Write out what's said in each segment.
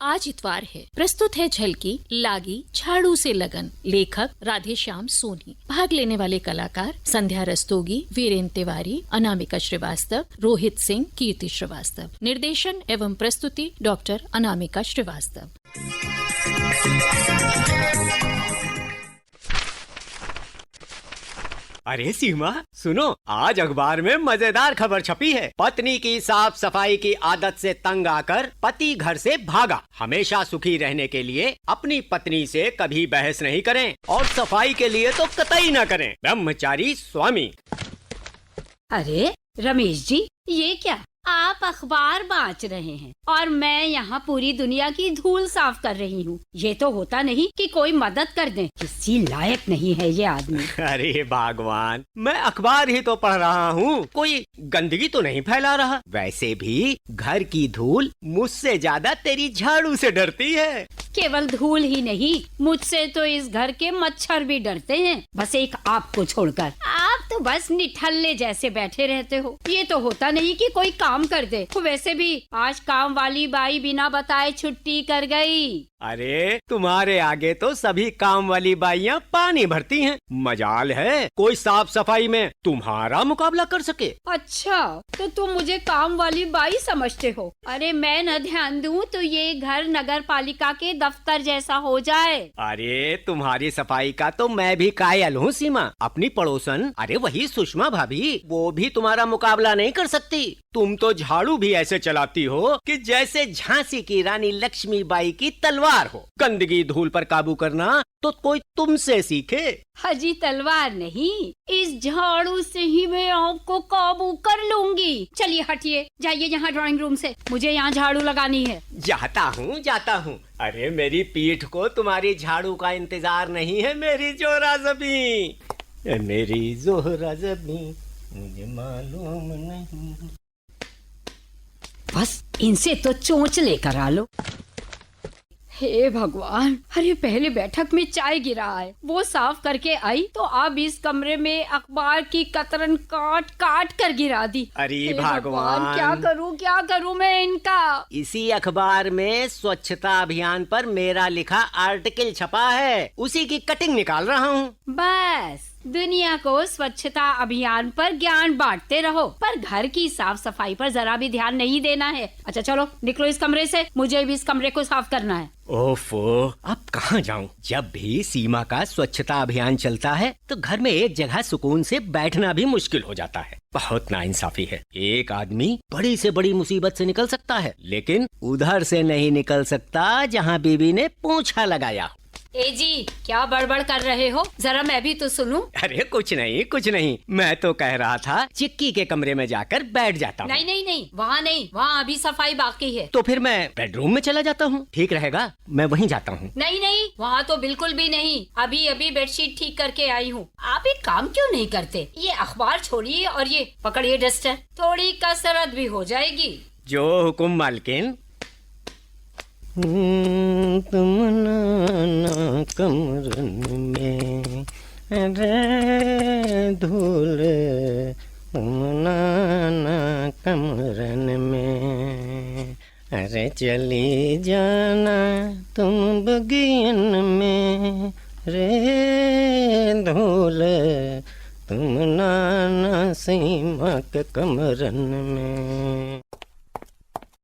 आज इतवार है। प्रस्तुत है झलकी लागी झाड़ू से लगन। लेखक राधेश्याम सोनी। भाग लेने वाले कलाकार संध्या रस्तोगी, वीरेंद्र तिवारी, अनामिका श्रीवास्तव, रोहित सिंह, कीर्ति श्रीवास्तव। निर्देशन एवं प्रस्तुति डॉक्टर अनामिका श्रीवास्तव। अरे सीमा सुनो, आज अखबार में मजेदार खबर छपी है। पत्नी की साफ सफाई की आदत से तंग आकर पति घर से भागा। हमेशा सुखी रहने के लिए अपनी पत्नी से कभी बहस नहीं करें और सफाई के लिए तो कतई न करें। ब्रह्मचारी स्वामी। अरे रमेश जी, ये क्या आप अखबार बाँच रहे हैं और मैं यहाँ पूरी दुनिया की धूल साफ कर रही हूँ। ये तो होता नहीं कि कोई मदद कर दे। किसी लायक नहीं है ये आदमी। अरे भगवान, मैं अखबार ही तो पढ़ रहा हूँ, कोई गंदगी तो नहीं फैला रहा। वैसे भी घर की धूल मुझसे ज्यादा तेरी झाड़ू से डरती है। केवल धूल ही नहीं, मुझसे तो इस घर के मच्छर भी डरते हैं, बस एक आपको छोड़कर। आप तो बस निठल्ले जैसे बैठे रहते हो। ये तो होता नहीं कि कोई काम कर दे। वैसे भी आज काम वाली बाई बिना बताए छुट्टी कर गई। अरे तुम्हारे आगे तो सभी काम वाली बाइयाँ पानी भरती हैं। मजाल है कोई साफ सफाई में तुम्हारा मुकाबला कर सके। अच्छा, तो तुम मुझे काम वाली बाई समझते हो? अरे मैं न ध्यान दूं तो ये घर नगर पालिका के दफ्तर जैसा हो जाए। अरे तुम्हारी सफाई का तो मैं भी कायल हूँ सीमा। अपनी पड़ोसन, अरे वही सुषमा भाभी, वो भी तुम्हारा मुकाबला नहीं कर सकती। तुम तो झाड़ू भी ऐसे चलाती हो कि जैसे झांसी की रानी लक्ष्मीबाई की तलवार हो। गंदगी धूल पर काबू करना तो कोई तुमसे सीखे। हाजी तलवार नहीं, इस झाड़ू से ही मैं आपको काबू कर लूंगी। चलिए हटिए, जाइए यहाँ ड्राइंग रूम से, मुझे यहाँ झाड़ू लगानी है। जाता हूँ। अरे मेरी पीठ को तुम्हारी झाड़ू का इंतजार नहीं है मेरी जोरा ज़बी। मेरी जोरा ज़बी मुझे मालूम नहीं। बस इनसे तो चोंच लेकर आ लो। हे भगवान, अरे पहले बैठक में चाय गिरा है, वो साफ करके आई तो अब इस कमरे में अखबार की कतरन काट काट कर गिरा दी। अरे भगवान, क्या करूं मैं इनका। इसी अखबार में स्वच्छता अभियान पर मेरा लिखा आर्टिकल छपा है, उसी की कटिंग निकाल रहा हूँ। बस दुनिया को स्वच्छता अभियान पर ज्ञान बांटते रहो, पर घर की साफ सफाई पर जरा भी ध्यान नहीं देना है। अच्छा चलो निकलो इस कमरे से, मुझे भी इस कमरे को साफ करना है। ओफो, अब कहाँ जाऊँ? जब भी सीमा का स्वच्छता अभियान चलता है तो घर में एक जगह सुकून से बैठना भी मुश्किल हो जाता है। बहुत नाइंसाफी है। एक आदमी बड़ी से बड़ी मुसीबत से निकल सकता है, लेकिन उधर से नहीं निकल सकता जहाँ बीवी ने पोंछा लगाया। ए जी, क्या बड़बड़ कर रहे हो? जरा मैं भी तो सुनूं। अरे कुछ नहीं, मैं तो कह रहा था चिक्की के कमरे में जाकर बैठ जाता हूँ। नहीं, वहाँ नहीं, वहाँ अभी सफाई बाकी है। तो फिर मैं बेडरूम में चला जाता हूँ, ठीक रहेगा? मैं वहीं जाता हूँ। नहीं, वहाँ तो बिल्कुल भी नहीं। अभी बेडशीट ठीक करके आई हूँ। आप एक काम क्यों नहीं करते? ये अखबार छोड़िए और ये पकड़िए डस्टर, थोड़ी कसरत भी हो जाएगी। जो हुकुम मालकिन। तुम नाना कमरन में रे धूल, तुम नाना कमरन में, अरे चली जाना तुम बगियन में रे धूल, तुम नाना सीमा के कमरन में।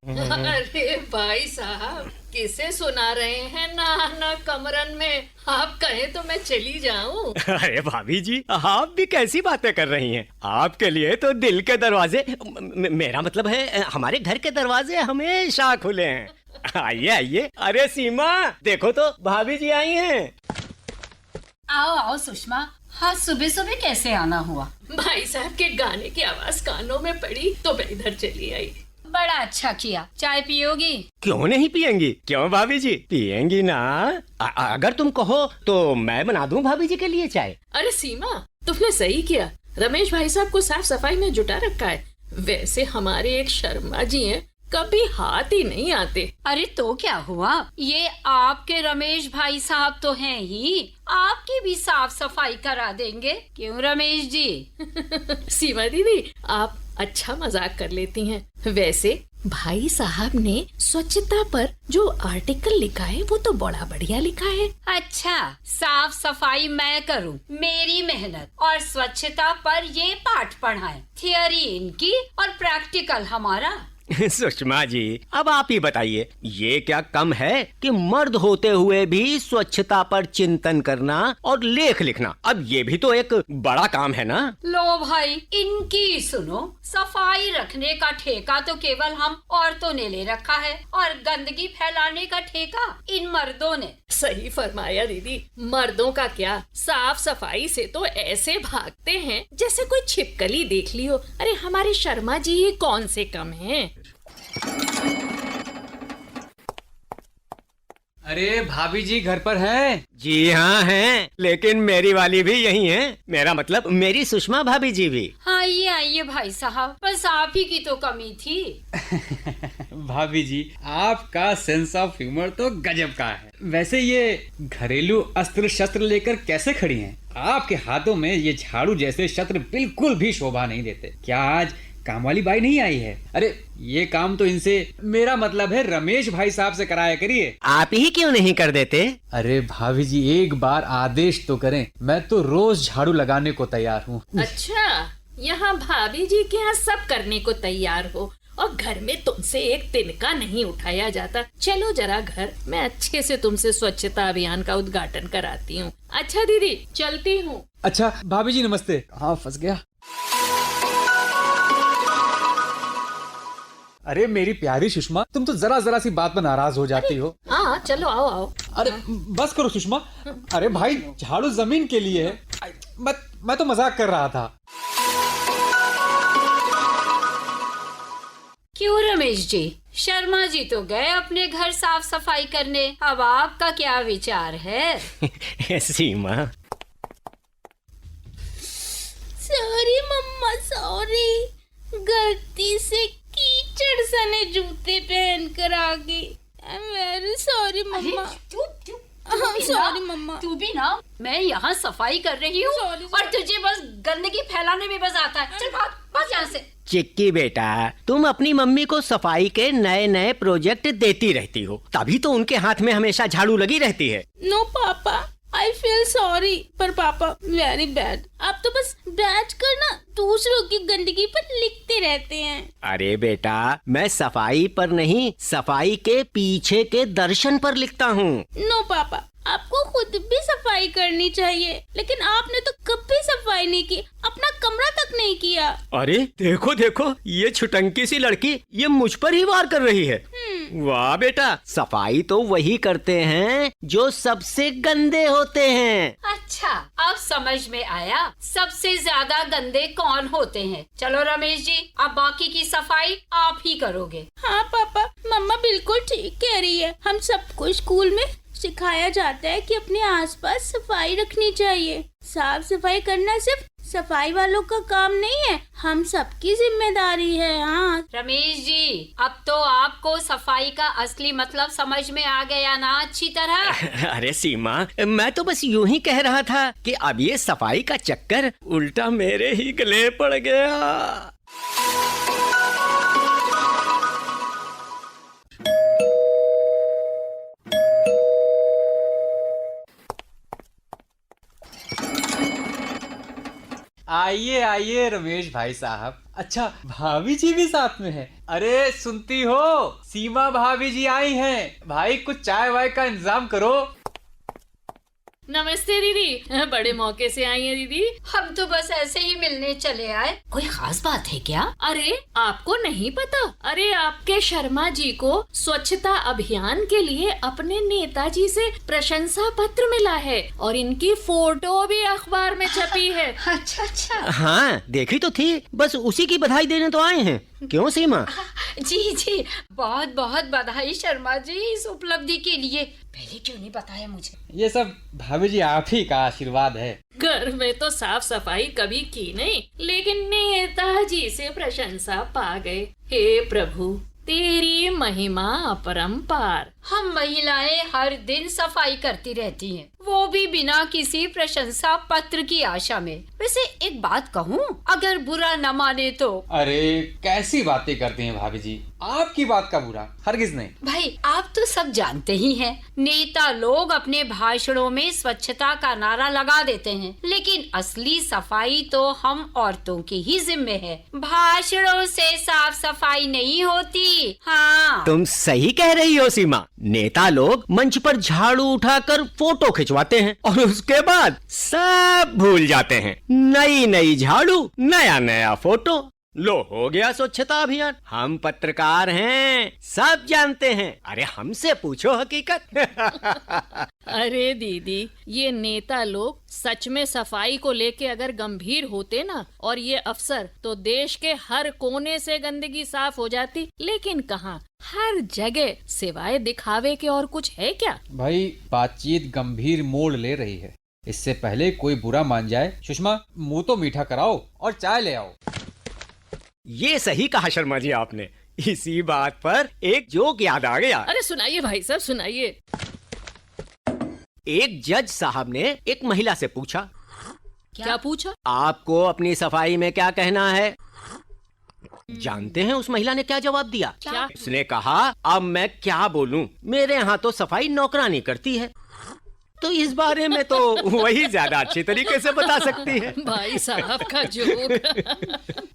अरे भाई साहब, किसे सुना रहे हैं ना कमरन में? आप कहें तो मैं चली जाऊं। अरे भाभी जी, आप भी कैसी बातें कर रही हैं? आपके लिए तो दिल के दरवाजे, मेरा मतलब है हमारे घर के दरवाजे हमेशा खुले हैं। आइए। अरे सीमा, देखो तो भाभी जी आई हैं। आओ सुषमा, हाँ सुबह सुबह कैसे आना हुआ? भाई साहब के गाने की आवाज कानों में पड़ी तो मैं इधर चली आई। बड़ा अच्छा किया। चाय पियोगी? क्यों नहीं पियेंगी? क्यों भाभी जी, पियेंगी ना? अगर तुम कहो तो मैं बना दूं भाभी जी के लिए चाय। अरे सीमा, तुमने सही किया। रमेश भाई साहब को साफ सफाई में जुटा रखा है। वैसे हमारे एक शर्मा जी हैं, कभी हाथ ही नहीं आते। अरे तो क्या हुआ, ये आपके रमेश भाई साहब तो हैं ही, आपकी भी साफ सफाई करा देंगे। क्यों रमेश जी? सीमा दीदी, आप अच्छा मजाक कर लेती हैं। वैसे भाई साहब ने स्वच्छता पर जो आर्टिकल लिखा है वो तो बड़ा बढ़िया लिखा है। अच्छा, साफ सफाई मैं करूं, मेरी मेहनत और स्वच्छता पर ये पाठ पढ़ाएं। थियरी इनकी और प्रैक्टिकल हमारा। सुषमा जी, अब आप ही बताइए, ये क्या कम है कि मर्द होते हुए भी स्वच्छता पर चिंतन करना और लेख लिखना? अब ये भी तो एक बड़ा काम है ना। लो भाई, इनकी सुनो। सफाई रखने का ठेका तो केवल हम औरतों ने ले रखा है और गंदगी फैलाने का ठेका इन मर्दों ने। सही फरमाया दीदी। मर्दों का क्या, साफ सफाई से तो ऐसे भागते हैं जैसे कोई छिपकली देख ली हो। अरे हमारे शर्मा जी ही कौन से कम हैं। अरे भाभी जी घर पर हैं? जी हाँ हैं, लेकिन मेरी वाली भी यही है। मेरा मतलब मेरी सुषमा भाभी जी भी। आइए आइए भाई साहब, बस आप ही की तो कमी थी। भाभी जी, आपका सेंस ऑफ ह्यूमर तो गजब का है। वैसे ये घरेलू अस्त्र शस्त्र लेकर कैसे खड़ी हैं? आपके हाथों में ये झाड़ू जैसे शस्त्र बिल्कुल भी शोभा नहीं देते। क्या आज काम वाली बाई नहीं आई है? अरे ये काम तो इनसे, मेरा मतलब है रमेश भाई साहब से कराया करिए। आप ही क्यों नहीं कर देते? अरे भाभी जी, एक बार आदेश तो करें, मैं तो रोज झाड़ू लगाने को तैयार हूँ। अच्छा, यहाँ भाभी जी के यहाँ सब करने को तैयार हो और घर में तुमसे एक तिनका नहीं उठाया जाता। चलो जरा घर, मैं अच्छे से तुमसे स्वच्छता अभियान का उद्घाटन कराती हूँ। अच्छा दीदी, चलती हूँ। अच्छा भाभी जी नमस्ते। हाँ, फंस गया। अरे मेरी प्यारी सुषमा, तुम तो जरा जरा सी बात पर नाराज हो जाती हो। हाँ चलो, आओ आओ। अरे बस करो सुषमा। अरे भाई, झाड़ू जमीन के लिए है। मैं तो मजाक कर रहा था। क्यों रमेश जी, शर्मा जी तो गए अपने घर साफ सफाई करने। अब आपका क्या विचार है? Seema, sorry mamma, sorry. गलती से कीचड़ सने जूते पहन कर आ गई। I am very sorry mamma. Sorry mamma. तू भी ना, मैं यहाँ सफाई कर रही हूँ और तुझे बस गंदगी फैलाने में बस आता है। चल भाग, भाग यहाँ से। चिक्की बेटा, तुम अपनी मम्मी को सफाई के नए नए प्रोजेक्ट देती रहती हो, तभी तो उनके हाथ में हमेशा झाड़ू लगी रहती है। नो पापा, आई फील सॉरी, पर पापा वेरी बैड। आप तो बस बैठ कर ना दूसरों की गंदगी पर लिखते रहते हैं। अरे बेटा, मैं सफाई पर नहीं, सफाई के पीछे के दर्शन पर लिखता हूँ। नो पापा, आपको खुद भी सफाई करनी चाहिए, लेकिन आपने तो कभी सफाई नहीं की, अपना कमरा तक नहीं किया। अरे देखो देखो, ये छुटंकी सी लड़की ये मुझ पर ही वार कर रही है। वाह बेटा, सफाई तो वही करते हैं जो सबसे गंदे होते हैं। अच्छा, अब समझ में आया सबसे ज्यादा गंदे कौन होते हैं। चलो रमेश जी, अब बाकी की सफाई आप ही करोगे। हाँ पापा, मम्मा बिल्कुल ठीक कह रही है। हम सबको स्कूल में सिखाया जाता है कि अपने आसपास सफाई रखनी चाहिए। साफ सफाई करना सिर्फ सफाई वालों का काम नहीं है, हम सबकी जिम्मेदारी है। हाँ रमेश जी, अब तो आपको सफाई का असली मतलब समझ में आ गया ना अच्छी तरह। अरे सीमा, मैं तो बस यूं ही कह रहा था कि अब ये सफाई का चक्कर उल्टा मेरे ही गले पड़ गया। आइए आइए रमेश भाई साहब। अच्छा, भाभी जी भी साथ में है? अरे सुनती हो, सीमा भाभी जी आई हैं। भाई कुछ चाय वाय का इंतजाम करो। नमस्ते दीदी, बड़े मौके से आई है दीदी। हम तो बस ऐसे ही मिलने चले आए। कोई खास बात है क्या? अरे आपको नहीं पता? अरे आपके शर्मा जी को स्वच्छता अभियान के लिए अपने नेताजी से प्रशंसा पत्र मिला है और इनकी फोटो भी अखबार में छपी है। अच्छा अच्छा। हाँ देखी तो थी, बस उसी की बधाई देने तो आए हैं। क्यों सीमा? जी जी, बहुत बहुत बधाई शर्मा जी इस उपलब्धि के लिए। पहले क्यों नहीं बताया मुझे? ये सब भाभी जी आप ही का आशीर्वाद है। घर में तो साफ सफाई कभी की नहीं, लेकिन नेताजी से प्रशंसा पा गए। हे प्रभु, तेरी महिमा अपरंपार। हम महिलाएं हर दिन सफाई करती रहती हैं, वो भी बिना किसी प्रशंसा पत्र की आशा में। वैसे एक बात कहूँ, अगर बुरा न माने तो? अरे कैसी बातें करती हैं भाभी जी, आपकी बात का बुरा हरगिज नहीं। भाई आप तो सब जानते ही हैं, नेता लोग अपने भाषणों में स्वच्छता का नारा लगा देते हैं, लेकिन असली सफाई तो हम औरतों के ही जिम्मे है। भाषणों से साफ सफाई नहीं होती। हाँ, तुम सही कह रही हो सीमा। नेता लोग मंच पर झाड़ू उठाकर फोटो खिंचवाते हैं और उसके बाद सब भूल जाते हैं। नई नई झाड़ू, नया नया फोटो, लो हो गया स्वच्छता अभियान। हम पत्रकार हैं, सब जानते हैं। अरे हमसे पूछो हकीकत। अरे दीदी, ये नेता लोग सच में सफाई को लेके अगर गंभीर होते ना, और ये अफसर, तो देश के हर कोने से गंदगी साफ हो जाती। लेकिन कहाँ, हर जगह सिवाय दिखावे के और कुछ है क्या? भाई बातचीत गंभीर मोड़ ले रही है, इससे पहले कोई बुरा मान जाए। सुषमा, मुंह तो मीठा कराओ और चाय ले आओ। ये सही कहा शर्मा जी आपने। इसी बात पर एक जोक याद आ गया। अरे सुनाइए भाई साहब, सुनाइए। एक जज साहब ने एक महिला से पूछा, क्या पूछा? आपको अपनी सफाई में क्या कहना है? जानते हैं उस महिला ने क्या जवाब दिया? क्या? उसने कहा, अब मैं क्या बोलूं, मेरे यहाँ तो सफाई नौकरानी करती है, तो इस बारे में तो वही ज्यादा अच्छी तरीके से बता सकती है। भाई साहब का जोक।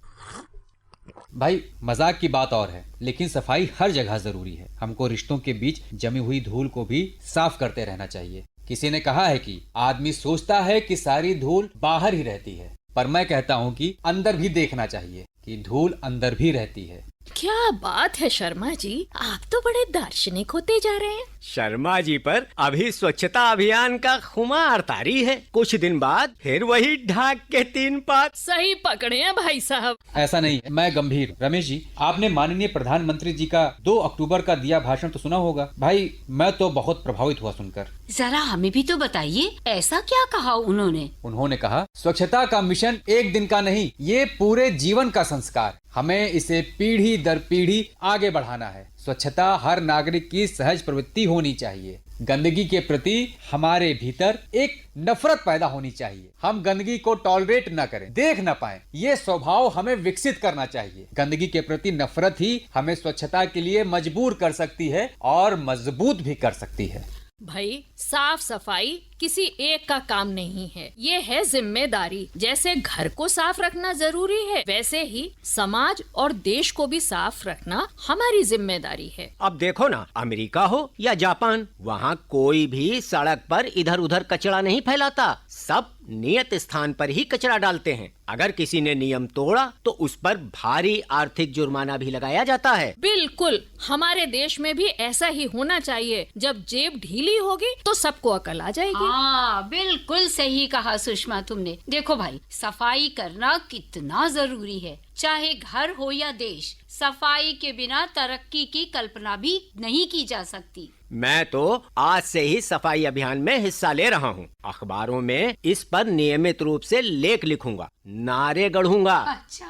भाई मजाक की बात और है, लेकिन सफाई हर जगह जरूरी है। हमको रिश्तों के बीच जमी हुई धूल को भी साफ करते रहना चाहिए। किसी ने कहा है कि आदमी सोचता है कि सारी धूल बाहर ही रहती है, पर मैं कहता हूँ कि अंदर भी देखना चाहिए कि धूल अंदर भी रहती है। क्या बात है शर्मा जी, आप तो बड़े दार्शनिक होते जा रहे हैं। शर्मा जी पर अभी स्वच्छता अभियान का खुमार तारी है। कुछ दिन बाद फिर वही ढाक के 3 पात। सही पकड़े हैं भाई साहब। ऐसा नहीं है, मैं गंभीर। रमेश जी, आपने माननीय प्रधानमंत्री जी का 2 अक्टूबर का दिया भाषण तो सुना होगा। भाई मैं तो बहुत प्रभावित हुआ सुनकर। जरा हमें भी तो बताइए, ऐसा क्या कहा उन्होंने? उन्होंने कहा, स्वच्छता का मिशन एक दिन का नहीं, ये पूरे जीवन का संस्कार। हमें इसे पीढ़ी दर पीढ़ी आगे बढ़ाना है। स्वच्छता हर नागरिक की सहज प्रवृत्ति होनी चाहिए। गंदगी के प्रति हमारे भीतर एक नफरत पैदा होनी चाहिए। हम गंदगी को टॉलरेट न करें, देख न पाएं, ये स्वभाव हमें विकसित करना चाहिए। गंदगी के प्रति नफरत ही हमें स्वच्छता के लिए मजबूर कर सकती है और मजबूत भी कर सकती है। भाई साफ सफाई किसी एक का काम नहीं है, ये है जिम्मेदारी। जैसे घर को साफ रखना जरूरी है, वैसे ही समाज और देश को भी साफ रखना हमारी जिम्मेदारी है। अब देखो ना, अमेरिका हो या जापान, वहाँ कोई भी सड़क पर इधर उधर कचरा नहीं फैलाता। सब नियत स्थान पर ही कचरा डालते हैं। अगर किसी ने नियम तोड़ा तो उस पर भारी आर्थिक जुर्माना भी लगाया जाता है। बिल्कुल, हमारे देश में भी ऐसा ही होना चाहिए। जब जेब ढीली होगी तो सबको अकल आ जाएगी। हाँ, बिल्कुल सही कहा सुषमा तुमने। देखो भाई, सफाई करना कितना जरूरी है। चाहे घर हो या देश, सफाई के बिना तरक्की की कल्पना भी नहीं की जा सकती। मैं तो आज से ही सफाई अभियान में हिस्सा ले रहा हूँ। अखबारों में इस पर नियमित रूप से लेख लिखूंगा, नारे गढ़ूंगा। अच्छा,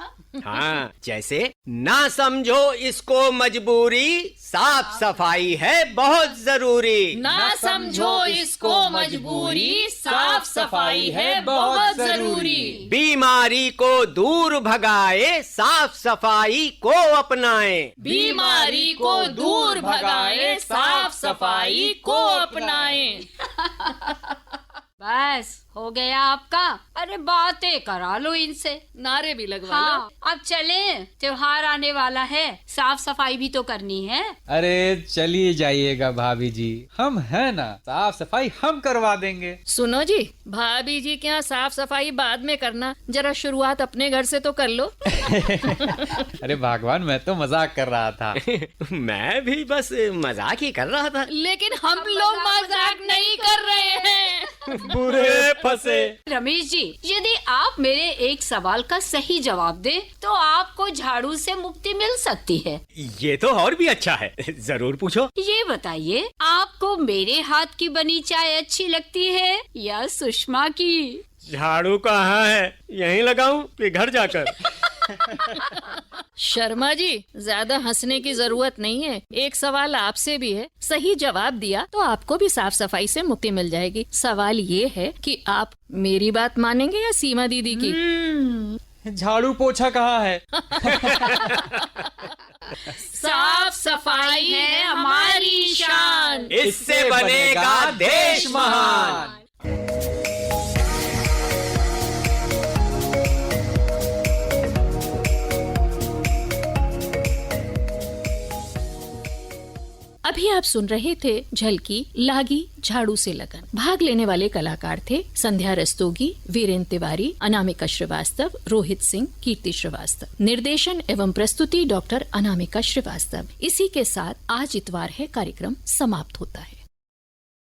हाँ, जैसे ना समझो इसको मजबूरी, साफ सफाई है बहुत जरूरी। ना समझो इसको मजबूरी, साफ सफाई है बहुत जरूरी। बीमारी को दूर भगाए, साफ सफाई को अपनाए। बीमारी को दूर भगाए, साफ सफाई को अपनाएं। बस हो गया आपका? अरे बातें करा लो इनसे, नारे भी लगवा हाँ, लो। अब चले, त्योहार आने वाला है, साफ सफाई भी तो करनी है। अरे चलिए जाइएगा भाभी जी, हम हैं ना, साफ सफाई हम करवा देंगे। सुनो जी, भाभी जी के यहाँ साफ सफाई बाद में करना, जरा शुरुआत अपने घर से तो कर लो। अरे भगवान, मैं तो मजाक कर रहा था। मैं भी बस मजाक ही कर रहा था। लेकिन हम लोग मजाक नहीं कर रहे हैं। बुरे फंसे। रमेश जी, यदि आप मेरे एक सवाल का सही जवाब दे तो आपको झाड़ू से मुक्ति मिल सकती है। ये तो और भी अच्छा है, जरूर पूछो। ये बताइए, आपको मेरे हाथ की बनी चाय अच्छी लगती है या सुषमा की? झाड़ू कहाँ है, यहीं लगाऊं कि घर जाकर? शर्मा जी, ज्यादा हंसने की जरूरत नहीं है। एक सवाल आपसे भी है, सही जवाब दिया तो आपको भी साफ सफाई से मुक्ति मिल जाएगी। सवाल ये है कि आप मेरी बात मानेंगे या सीमा दीदी की? झाड़ू पोछा कहाँ है? साफ सफाई है हमारी शान। इससे बनेगा देश महान। अभी आप सुन रहे थे झलकी लागी झाड़ू से लगन। भाग लेने वाले कलाकार थे संध्या रस्तोगी, वीरेन तिवारी, अनामिका श्रीवास्तव, रोहित सिंह, कीर्ति श्रीवास्तव। निर्देशन एवं प्रस्तुति डॉक्टर अनामिका श्रीवास्तव। इसी के साथ आज इतवार है कार्यक्रम समाप्त होता है।